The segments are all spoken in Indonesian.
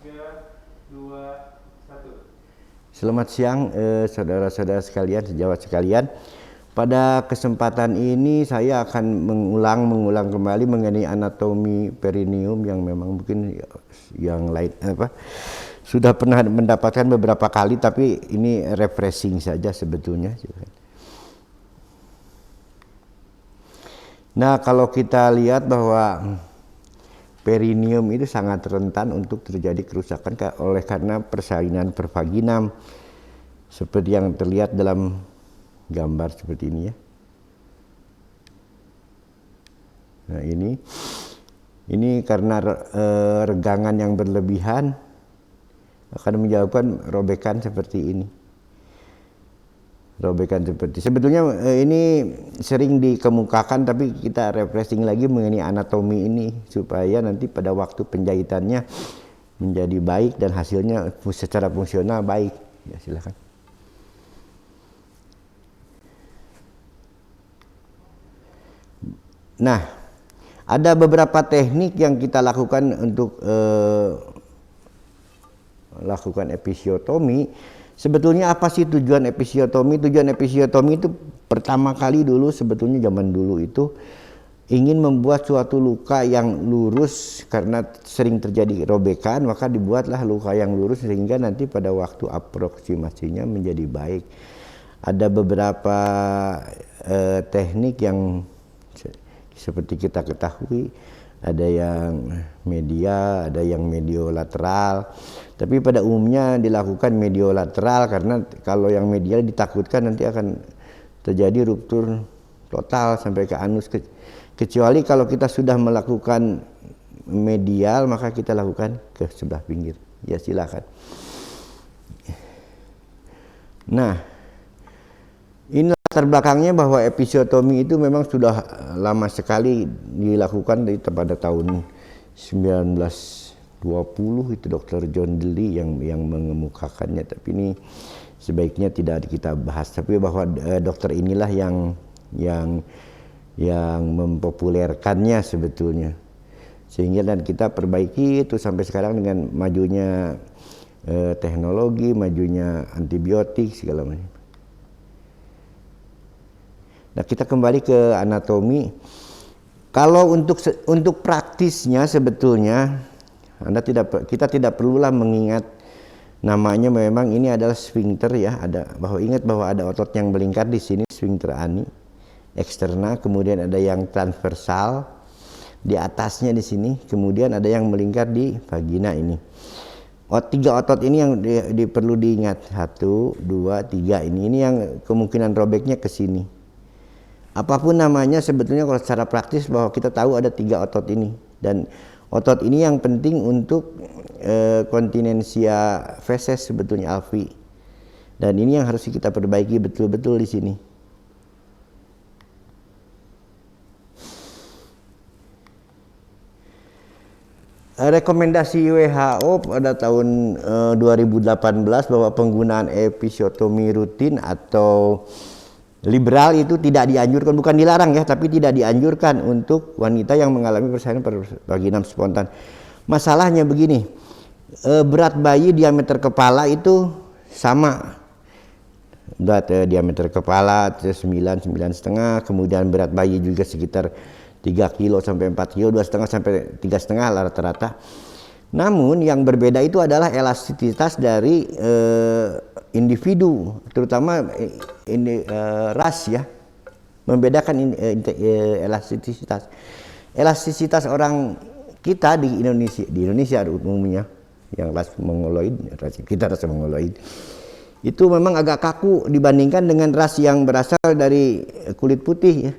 3, 2, 1. Selamat siang saudara-saudara sekalian, sejawat sekalian. Pada kesempatan ini saya akan mengulang kembali mengenai anatomi perineum yang memang mungkin yang lain sudah pernah mendapatkan beberapa kali, tapi ini refreshing saja sebetulnya. Nah, kalau kita lihat bahwa perineum itu sangat rentan untuk terjadi kerusakan karena persalinan pervaginam seperti yang terlihat dalam gambar seperti ini ya. Nah, ini karena regangan yang berlebihan akan menyebabkan robekan seperti ini. Sebetulnya ini sering dikemukakan, tapi kita refreshing lagi mengenai anatomi ini supaya nanti pada waktu penjahitannya menjadi baik dan hasilnya secara fungsional baik. Ya, silakan. Nah, ada beberapa teknik yang kita lakukan untuk lakukan episiotomi. Sebetulnya apa sih tujuan episiotomi? Tujuan episiotomi itu pertama kali dulu, sebetulnya zaman dulu itu ingin membuat suatu luka yang lurus karena sering terjadi robekan, maka dibuatlah luka yang lurus sehingga nanti pada waktu aproksimasinya menjadi baik. Ada beberapa teknik yang seperti kita ketahui, ada yang media, ada yang mediolateral. Tapi pada umumnya dilakukan mediolateral karena kalau yang medial ditakutkan nanti akan terjadi ruptur total sampai ke anus. Kecuali kalau kita sudah melakukan medial, maka kita lakukan ke sebelah pinggir. Ya, silakan. Nah, ini latar belakangnya bahwa episiotomi itu memang sudah lama sekali dilakukan pada tahun 1920 itu Dr. John Dewey yang mengemukakannya, tapi ini sebaiknya tidak kita bahas. Tapi bahwa dokter inilah yang mempopulerkannya sebetulnya, sehingga dan kita perbaiki itu sampai sekarang dengan majunya teknologi, majunya antibiotik segala macam. Nah, kita kembali ke anatomi. Kalau untuk praktisnya sebetulnya kita tidak perlulah mengingat namanya, memang ini adalah sphincter ya. Ingat bahwa ada otot yang melingkar di sini, sphincter ani eksterna, kemudian ada yang transversal di atasnya di sini, kemudian ada yang melingkar di vagina ini. Tiga otot ini yang perlu diingat, 1, 2, 3 ini yang kemungkinan robeknya ke sini. Apapun namanya sebetulnya kalau secara praktis bahwa kita tahu ada 3 otot ini, dan otot ini yang penting untuk kontinensia feses sebetulnya alvi, dan ini yang harus kita perbaiki betul-betul di sini. Rekomendasi WHO pada tahun 2018 bahwa penggunaan episiotomi rutin atau liberal itu tidak dianjurkan, bukan dilarang ya, tapi tidak dianjurkan untuk wanita yang mengalami persalinan pervaginam spontan. Masalahnya begini, berat bayi diameter kepala itu sama. Berat diameter kepala 9,5, kemudian berat bayi juga sekitar 3 kilo sampai 4 kilo, 2,5 sampai 3,5 rata-rata. Namun yang berbeda itu adalah elastisitas dari individu, terutama ras ya, membedakan elastisitas. Elastisitas orang kita di Indonesia umumnya yang ras mongoloid, ras mongoloid itu memang agak kaku dibandingkan dengan ras yang berasal dari kulit putih ya.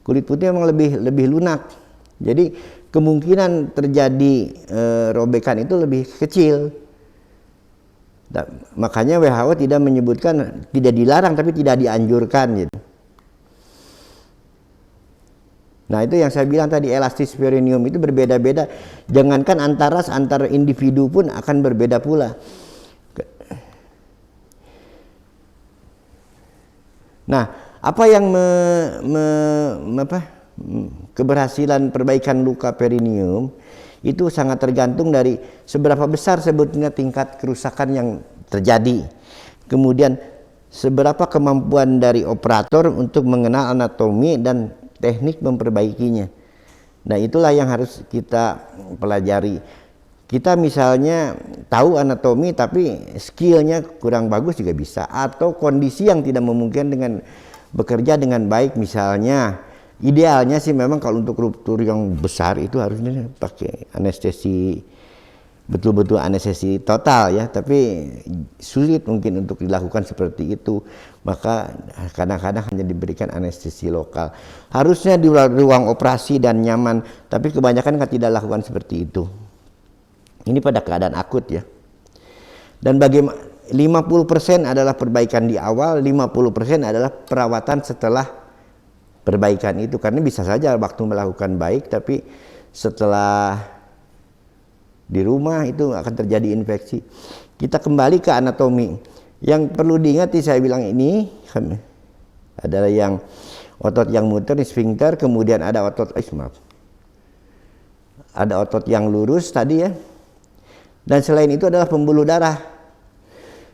Kulit putih memang lebih lunak. Jadi kemungkinan terjadi robekan itu lebih kecil. Makanya WHO tidak menyebutkan, tidak dilarang tapi tidak dianjurkan gitu. Nah, itu yang saya bilang tadi, elastis perineum itu berbeda-beda. Jangankan antar ras, antar individu pun akan berbeda pula. Nah, apa yang keberhasilan perbaikan luka perineum itu sangat tergantung dari seberapa besar sebetulnya tingkat kerusakan yang terjadi. Kemudian seberapa kemampuan dari operator untuk mengenal anatomi dan teknik memperbaikinya. Nah, itulah yang harus kita pelajari. Kita misalnya tahu anatomi tapi skillnya kurang bagus juga bisa, atau kondisi yang tidak memungkinkan dengan bekerja dengan baik. Misalnya idealnya sih memang kalau untuk ruptur yang besar itu harusnya pakai anestesi, betul-betul anestesi total ya, tapi sulit mungkin untuk dilakukan seperti itu, maka kadang-kadang hanya diberikan anestesi lokal. Harusnya di ruang operasi dan nyaman, tapi kebanyakan kan tidak lakukan seperti itu. Ini pada keadaan akut ya. Dan bagaimana 50% adalah perbaikan di awal, 50% adalah perawatan setelah perbaikan itu, karena bisa saja waktu melakukan baik tapi setelah di rumah itu akan terjadi infeksi. Kita kembali ke anatomi. Yang perlu diingat saya bilang ini adalah yang otot yang muter, sphincter, kemudian ada otot ada otot yang lurus tadi ya. Dan selain itu adalah pembuluh darah.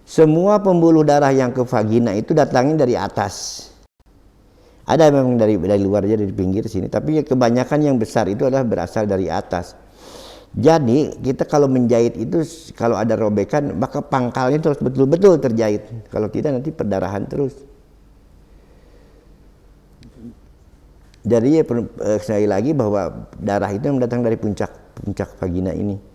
Semua pembuluh darah yang ke vagina itu datangnya dari atas. Ada memang dari luar aja, dari pinggir sini, tapi kebanyakan yang besar itu adalah berasal dari atas. Jadi kita kalau menjahit itu, kalau ada robekan maka pangkalnya itu harus betul-betul terjahit. Kalau tidak nanti perdarahan terus. Jadi sekali lagi bahwa darah itu yang datang dari puncak vagina ini.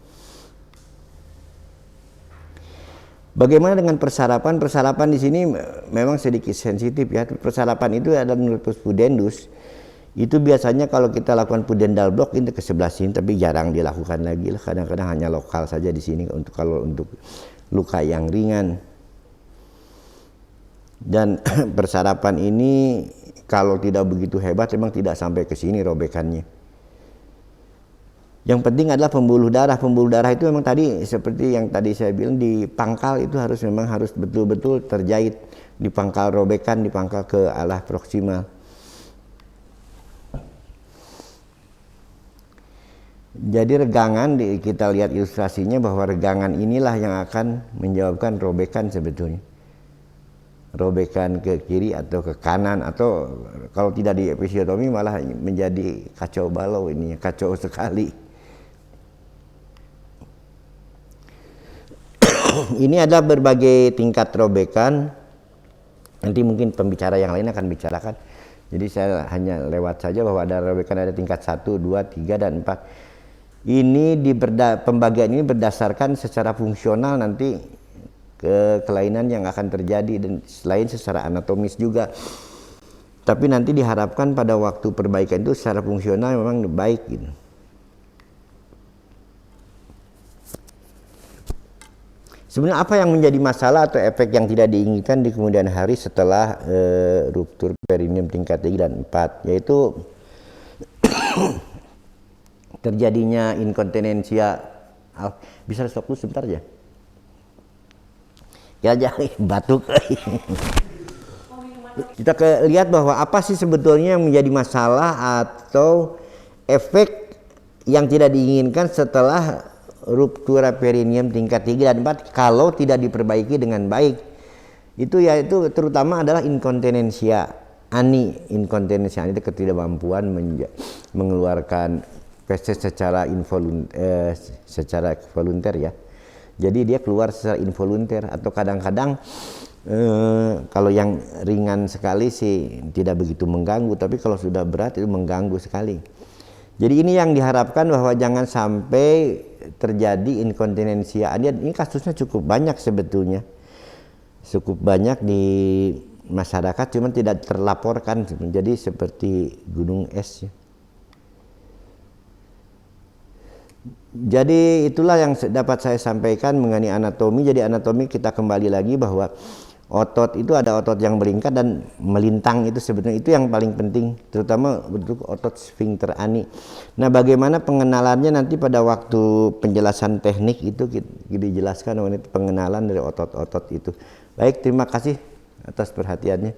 Bagaimana dengan persarapan? Persarapan di sini memang sedikit sensitif ya. Persarapan itu ada menurut pudendus. Itu biasanya kalau kita lakukan pudendal block ini ke sebelah sini, tapi jarang dilakukan lagi. Kadang-kadang hanya lokal saja di sini kalau untuk luka yang ringan. Dan persarapan ini kalau tidak begitu hebat memang tidak sampai ke sini robekannya. Yang penting adalah pembuluh darah. Pembuluh darah itu memang tadi seperti yang tadi saya bilang, di pangkal itu harus betul-betul terjahit, di pangkal robekan, di pangkal ke arah proksimal. Jadi regangan, kita lihat ilustrasinya bahwa regangan inilah yang akan menjawabkan robekan sebetulnya. Robekan ke kiri atau ke kanan, atau kalau tidak di episiotomi malah menjadi kacau balau, ini kacau sekali. Ini ada berbagai tingkat robekan. Nanti mungkin pembicara yang lain akan bicarakan. Jadi saya hanya lewat saja bahwa ada robekan, ada tingkat 1, 2, 3, dan 4. Ini pembagian ini berdasarkan secara fungsional nanti kelainan yang akan terjadi, dan selain secara anatomis juga. Tapi nanti diharapkan pada waktu perbaikan itu secara fungsional memang baik gitu. Sebenarnya apa yang menjadi masalah atau efek yang tidak diinginkan di kemudian hari setelah ruptur perineum tingkat 3 dan 4, yaitu terjadinya inkontinensia. Bisa stop dulu sebentar ya? Ya jangan batuk. Kita lihat bahwa apa sih sebetulnya yang menjadi masalah atau efek yang tidak diinginkan setelah ruptura perineum tingkat 3 dan 4 kalau tidak diperbaiki dengan baik. Itu yaitu terutama adalah inkontinensia ani. Inkontinensia ani itu ketidakmampuan mengeluarkan feses secara volunter ya. Jadi dia keluar secara involunter, atau kadang-kadang kalau yang ringan sekali sih tidak begitu mengganggu, tapi kalau sudah berat itu mengganggu sekali. Jadi ini yang diharapkan bahwa jangan sampai terjadi inkontinensia. Ini kasusnya cukup banyak sebetulnya, cukup banyak di masyarakat, cuman tidak terlaporkan. Jadi seperti gunung es ya. Jadi itulah yang dapat saya sampaikan mengenai anatomi. Jadi anatomi kita kembali lagi bahwa otot itu ada otot yang melingkar dan melintang, itu sebetulnya itu yang paling penting, terutama bentuk otot sphincter ani. Nah, bagaimana pengenalannya nanti pada waktu penjelasan teknik itu dijelaskan mengenai pengenalan dari otot-otot itu. Baik, terima kasih atas perhatiannya.